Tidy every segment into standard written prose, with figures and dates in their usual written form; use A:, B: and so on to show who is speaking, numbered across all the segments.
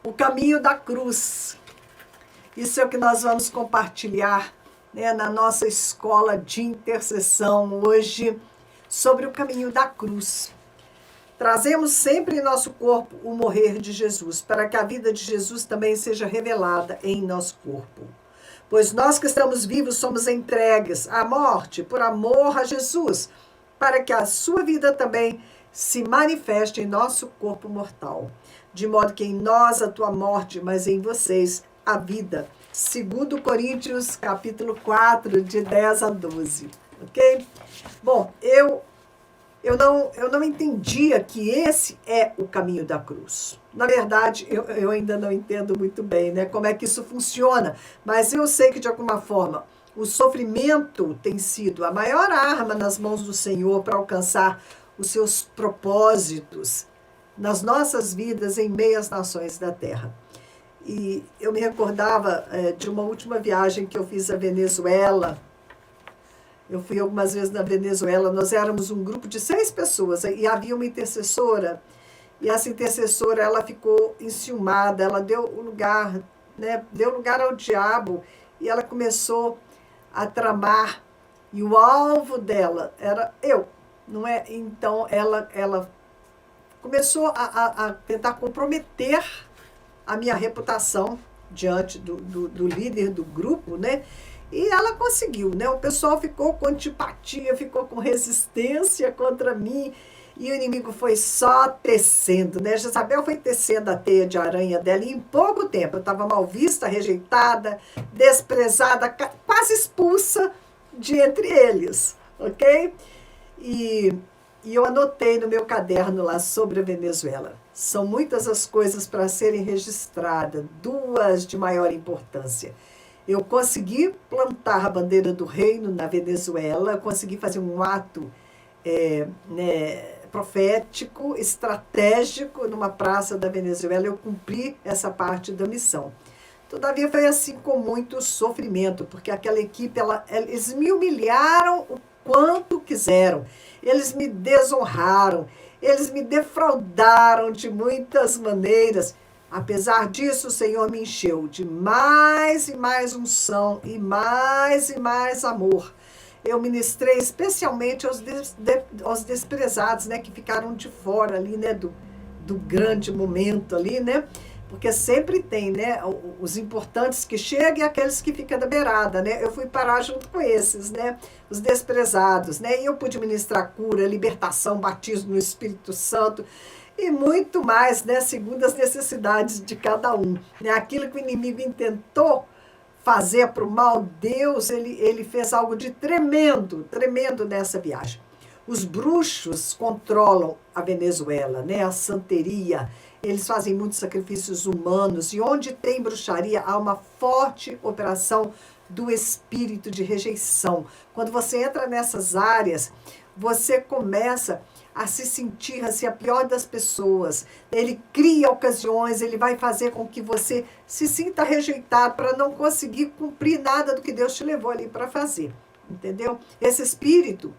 A: O caminho da cruz. Isso é o que nós vamos compartilhar, né, na nossa escola de intercessão hoje, sobre o caminho da cruz. Trazemos sempre em nosso corpo o morrer de Jesus, para que a vida de Jesus também seja revelada em nosso corpo. Pois nós que estamos vivos somos entregues à morte por amor a Jesus, para que a sua vida também se manifeste em nosso corpo mortal. De modo que em nós a tua morte, mas em vocês a vida. 2 Coríntios, capítulo 4, de 10 a 12. Ok? Bom, eu não entendia que esse é o caminho da cruz. Na verdade, eu ainda não entendo muito bem, né, como é que isso funciona, mas eu sei que, de alguma forma, o sofrimento tem sido a maior arma nas mãos do Senhor para alcançar os seus propósitos nas nossas vidas em meio às nações da terra. E eu me recordava de uma última viagem que eu fiz à Venezuela. Eu fui algumas vezes na Venezuela, nós éramos um grupo de 6 pessoas e havia uma intercessora, e essa intercessora, ela ficou enciumada, ela deu lugar, né, deu lugar ao diabo, e ela começou a tramar, e o alvo dela era eu, não é? Então ela começou a tentar comprometer a minha reputação diante do líder do grupo, né? E ela conseguiu, né? O pessoal ficou com antipatia, ficou com resistência contra mim, e o inimigo foi só tecendo, né? Jezabel foi tecendo a teia de aranha dela, e em pouco tempo eu estava mal vista, rejeitada, desprezada, quase expulsa de entre eles, ok? E eu anotei no meu caderno lá sobre a Venezuela. São muitas as coisas para serem registradas, 2 de maior importância. Eu consegui plantar a bandeira do reino na Venezuela, consegui fazer um ato profético, estratégico numa praça da Venezuela. Eu cumpri essa parte da missão. Todavia foi assim com muito sofrimento, porque aquela equipe, eles me humilharam o quanto quiseram. Eles me desonraram, eles me defraudaram de muitas maneiras. Apesar disso, o Senhor me encheu de mais e mais unção e mais amor. Eu ministrei especialmente aos desprezados, né, que ficaram de fora ali, né, do grande momento ali, né? Porque sempre tem, né, os importantes que chegam e aqueles que ficam da beirada, né? Eu fui parar junto com esses, né, os desprezados, né? E eu pude ministrar cura, libertação, batismo no Espírito Santo e muito mais, né, segundo as necessidades de cada um, né? Aquilo que o inimigo intentou fazer para o mal, Deus, ele fez algo de tremendo nessa viagem. Os bruxos controlam a Venezuela, né? A santeria. Eles fazem muitos sacrifícios humanos, e onde tem bruxaria há uma forte operação do espírito de rejeição. Quando você entra nessas áreas, você começa a se sentir assim, a pior das pessoas. Ele cria ocasiões, ele vai fazer com que você se sinta rejeitado para não conseguir cumprir nada do que Deus te levou ali para fazer. Entendeu? Esse espírito,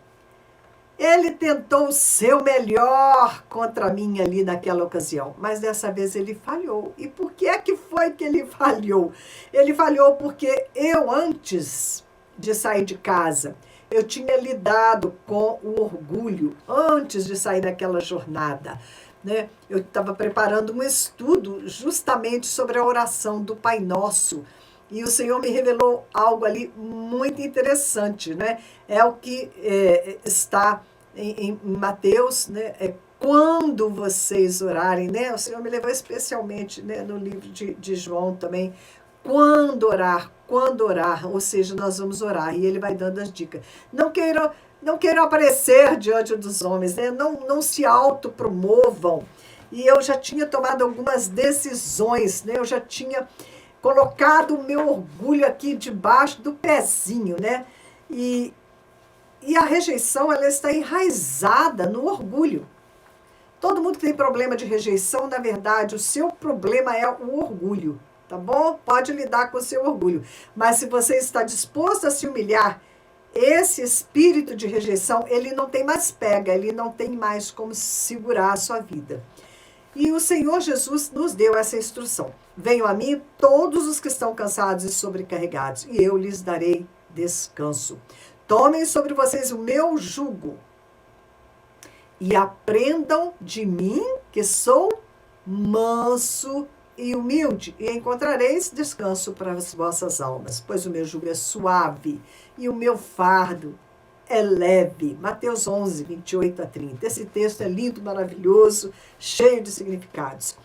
A: ele tentou o seu melhor contra mim ali naquela ocasião, mas dessa vez ele falhou. E por que é que foi que ele falhou? Ele falhou porque eu, antes de sair de casa, eu tinha lidado com o orgulho antes de sair daquela jornada, né? Eu estava preparando um estudo justamente sobre a oração do Pai Nosso, e o Senhor me revelou algo ali muito interessante, né? É o que está em Mateus, né? Quando vocês orarem, né? O Senhor me levou especialmente, né, no livro de João também. Quando orar, ou seja, nós vamos orar, e ele vai dando as dicas. Não queiram aparecer diante dos homens, né? Não se autopromovam. E eu já tinha tomado algumas decisões, né? Eu já tinha colocado o meu orgulho aqui debaixo do pezinho, né? E a rejeição, ela está enraizada no orgulho. Todo mundo que tem problema de rejeição, na verdade, o seu problema é o orgulho, tá bom? Pode lidar com o seu orgulho. Mas se você está disposto a se humilhar, esse espírito de rejeição, ele não tem mais pega, ele não tem mais como segurar a sua vida. E o Senhor Jesus nos deu essa instrução. Venham a mim todos os que estão cansados e sobrecarregados, e eu lhes darei descanso. Tomem sobre vocês o meu jugo e aprendam de mim, que sou manso e humilde, e encontrareis descanso para as vossas almas, pois o meu jugo é suave e o meu fardo é leve. Mateus 11, 28 a 30. Esse texto é lindo, maravilhoso, cheio de significados.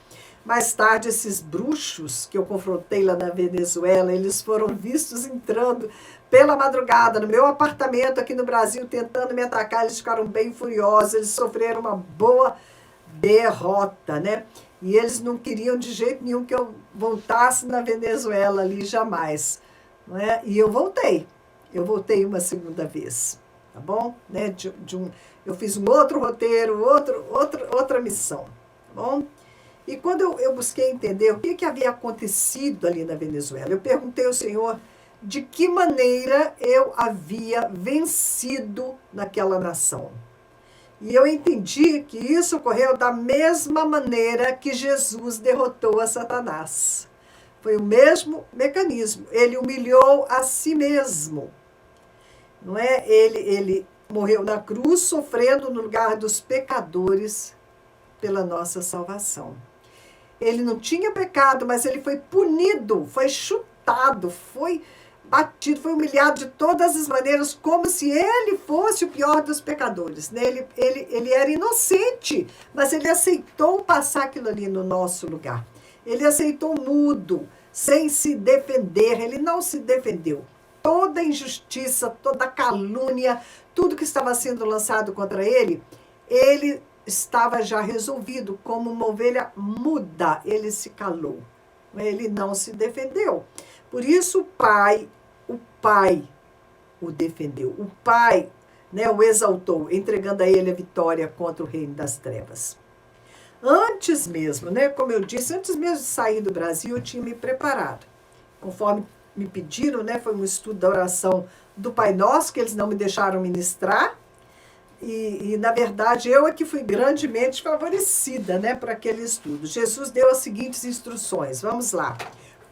A: Mais tarde, esses bruxos que eu confrontei lá na Venezuela, eles foram vistos entrando pela madrugada no meu apartamento aqui no Brasil, tentando me atacar. Eles ficaram bem furiosos, eles sofreram uma boa derrota, né? E eles não queriam de jeito nenhum que eu voltasse na Venezuela ali, jamais. Não é? E eu voltei uma segunda vez, tá bom? Né? Eu fiz um outro roteiro, outra missão, tá bom? E quando eu busquei entender o que havia acontecido ali na Venezuela, eu perguntei ao Senhor de que maneira eu havia vencido naquela nação. E eu entendi que isso ocorreu da mesma maneira que Jesus derrotou a Satanás. Foi o mesmo mecanismo. Ele humilhou a si mesmo. Não é? Ele morreu na cruz, sofrendo no lugar dos pecadores pela nossa salvação. Ele não tinha pecado, mas ele foi punido, foi chutado, foi batido, foi humilhado de todas as maneiras, como se ele fosse o pior dos pecadores. Né? Ele era inocente, mas ele aceitou passar aquilo ali no nosso lugar. Ele aceitou mudo, sem se defender, ele não se defendeu. Toda injustiça, toda calúnia, tudo que estava sendo lançado contra ele estava já resolvido, como uma ovelha muda, ele se calou. Ele não se defendeu. Por isso o pai o defendeu. O pai, né, o exaltou, entregando a ele a vitória contra o reino das trevas. Antes mesmo, né, como eu disse, antes mesmo de sair do Brasil, eu tinha me preparado. Conforme me pediram, né, foi um estudo da oração do Pai Nosso, que eles não me deixaram ministrar. E, na verdade, eu é que fui grandemente favorecida, né, para aquele estudo. Jesus deu as seguintes instruções. Vamos lá.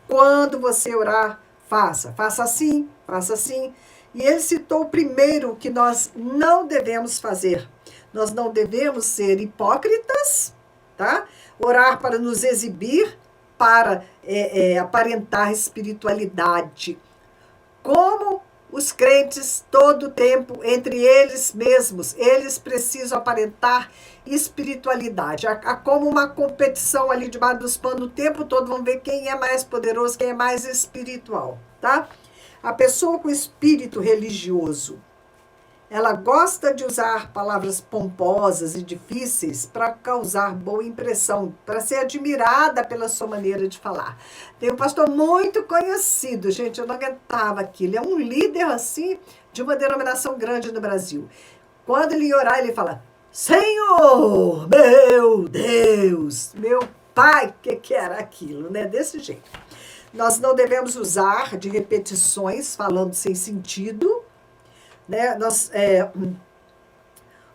A: Quando você orar, faça assim, faça assim. E ele citou primeiro que nós não devemos fazer. Nós não devemos ser hipócritas, tá? Orar para nos exibir, para aparentar espiritualidade. Como os crentes, todo o tempo, entre eles mesmos, eles precisam aparentar espiritualidade. Há como uma competição ali debaixo dos panos o tempo todo, vamos ver quem é mais poderoso, quem é mais espiritual, tá? A pessoa com espírito religioso, ela gosta de usar palavras pomposas e difíceis para causar boa impressão, para ser admirada pela sua maneira de falar. Tem um pastor muito conhecido, gente, eu não aguentava aquilo. Ele é um líder, assim, de uma denominação grande no Brasil. Quando ele orar, ele fala, Senhor, meu Deus, meu Pai, que era aquilo, né? Desse jeito. Nós não devemos usar de repetições, falando sem sentido, né?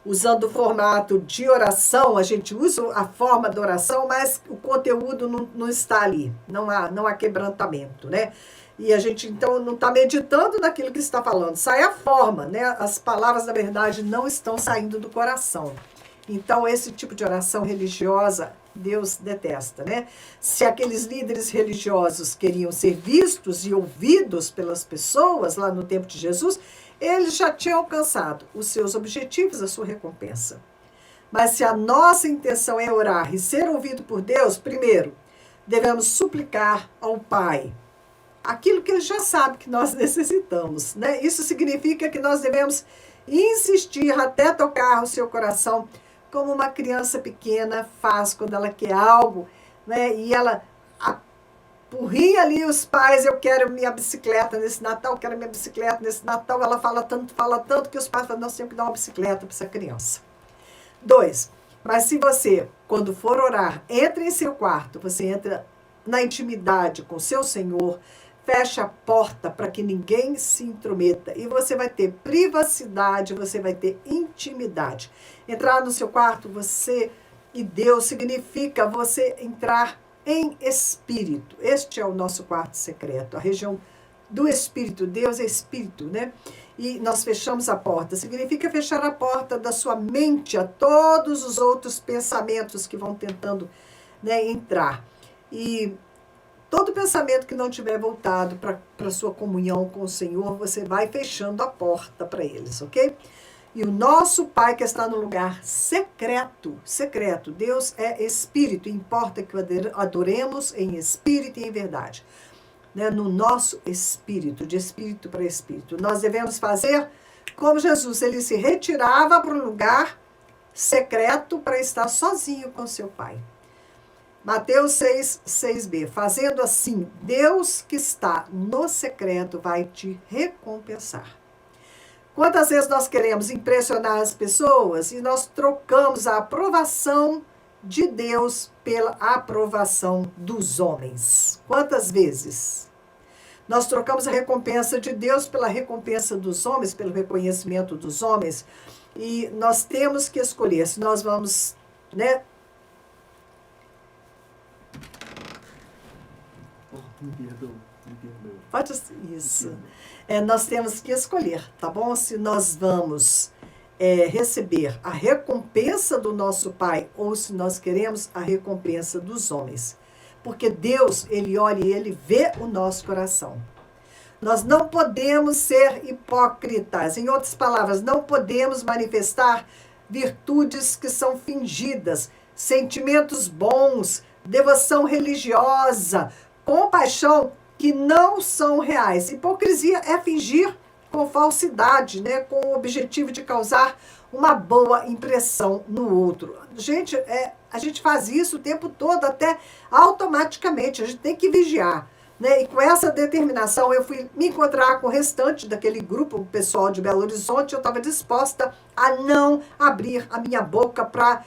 A: Usando o formato de oração, a gente usa a forma da oração, mas o conteúdo não está ali, não há quebrantamento, né? E a gente, então, não está meditando naquilo que está falando, sai a forma, né? As palavras, na verdade, não estão saindo do coração. Então, esse tipo de oração religiosa, Deus detesta, né? Se aqueles líderes religiosos queriam ser vistos e ouvidos pelas pessoas lá no tempo de Jesus, eles já tinham alcançado os seus objetivos, a sua recompensa. Mas se a nossa intenção é orar e ser ouvido por Deus, primeiro, devemos suplicar ao Pai aquilo que Ele já sabe que nós necessitamos, né? Isso significa que nós devemos insistir até tocar o seu coração, como uma criança pequena faz quando ela quer algo, né? E ela apurria ali os pais, eu quero minha bicicleta nesse Natal, eu quero minha bicicleta nesse Natal. Ela fala tanto que os pais falam, nós temos que dar uma bicicleta para essa criança. 2, mas se você, quando for orar, entra em seu quarto, você entra na intimidade com seu Senhor, fecha a porta para que ninguém se intrometa e você vai ter privacidade, você vai ter intimidade. Entrar no seu quarto, você e Deus significa você entrar em espírito. Este é o nosso quarto secreto, a região do espírito. Deus é espírito, né? E nós fechamos a porta. Significa fechar a porta da sua mente a todos os outros pensamentos que vão tentando, né, entrar. E todo pensamento que não tiver voltado para a sua comunhão com o Senhor, você vai fechando a porta para eles, ok? E o nosso Pai que está no lugar secreto, secreto. Deus é espírito, importa que o adoremos em espírito e em verdade. Né? No nosso espírito, de espírito para espírito. Nós devemos fazer como Jesus, ele se retirava para um lugar secreto para estar sozinho com seu Pai. Mateus 6b. Fazendo assim, Deus que está no secreto vai te recompensar. Quantas vezes nós queremos impressionar as pessoas e nós trocamos a aprovação de Deus pela aprovação dos homens? Quantas vezes? Nós trocamos a recompensa de Deus pela recompensa dos homens, pelo reconhecimento dos homens. E nós temos que escolher se nós vamos, né?
B: Me perdoa.
A: Pode isso. Nós temos que escolher, tá bom? Se nós vamos receber a recompensa do nosso Pai ou se nós queremos a recompensa dos homens. Porque Deus, ele olha e ele vê o nosso coração. Nós não podemos ser hipócritas. Em outras palavras, não podemos manifestar virtudes que são fingidas, sentimentos bons, devoção religiosa, compaixão que não são reais. Hipocrisia é fingir com falsidade, né? Com o objetivo de causar uma boa impressão no outro. Gente, a gente faz isso o tempo todo, até automaticamente. A gente tem que vigiar. Né? E com essa determinação, eu fui me encontrar com o restante daquele grupo, o pessoal de Belo Horizonte. Eu estava disposta a não abrir a minha boca para,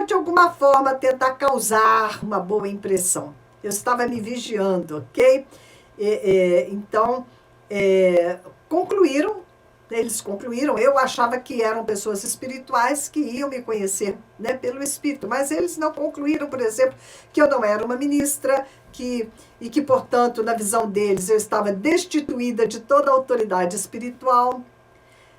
A: de alguma forma, tentar causar uma boa impressão. Eu estava me vigiando, ok? Então, concluíram, eles concluíram. Eu achava que eram pessoas espirituais que iam me conhecer, né, pelo Espírito, mas eles não concluíram, por exemplo, que eu não era uma ministra, e que, portanto, na visão deles, eu estava destituída de toda a autoridade espiritual.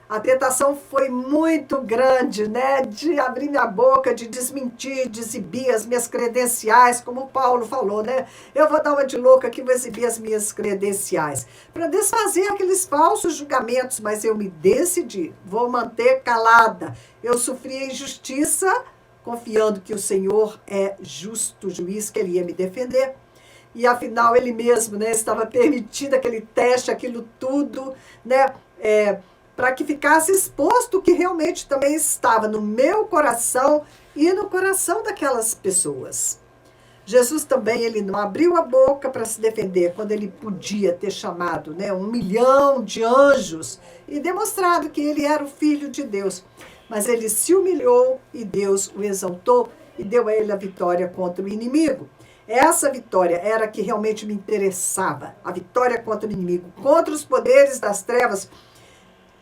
A: A tentação foi muito grande, né, de abrir minha boca, de desmentir, de exibir as minhas credenciais, como o Paulo falou, né? Eu vou dar uma de louca aqui, vou exibir as minhas credenciais, para desfazer aqueles falsos julgamentos, mas eu me decidi, vou manter calada. Eu sofri injustiça, confiando que o Senhor é justo juiz, que ele ia me defender. E afinal ele mesmo, né, estava permitindo aquele teste, aquilo tudo, né, para que ficasse exposto o que realmente também estava no meu coração e no coração daquelas pessoas. Jesus também, ele não abriu a boca para se defender quando ele podia ter chamado, né, 1 milhão de anjos e demonstrado que ele era o Filho de Deus. Mas ele se humilhou e Deus o exaltou e deu a ele a vitória contra o inimigo. Essa vitória era a que realmente me interessava. A vitória contra o inimigo, contra os poderes das trevas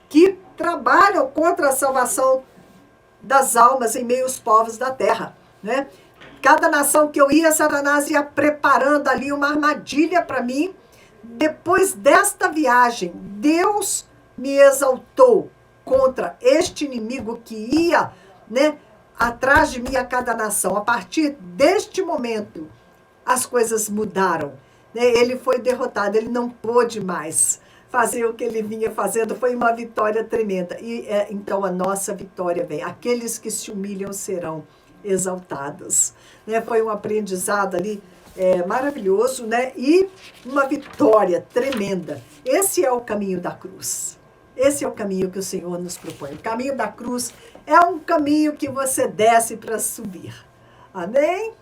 A: que trabalham contra a salvação das almas em meio aos povos da terra, né? Cada nação que eu ia, Satanás ia preparando ali uma armadilha para mim. Depois desta viagem, Deus me exaltou contra este inimigo que ia, né, atrás de mim a cada nação. A partir deste momento, as coisas mudaram, né? Ele foi derrotado, ele não pôde mais fazer o que ele vinha fazendo. Foi uma vitória tremenda. E então a nossa vitória vem. Aqueles que se humilham serão exaltados. Né? Foi um aprendizado ali maravilhoso, né? E uma vitória tremenda. Esse é o caminho da cruz. Esse é o caminho que o Senhor nos propõe. O caminho da cruz é um caminho que você desce para subir. Amém?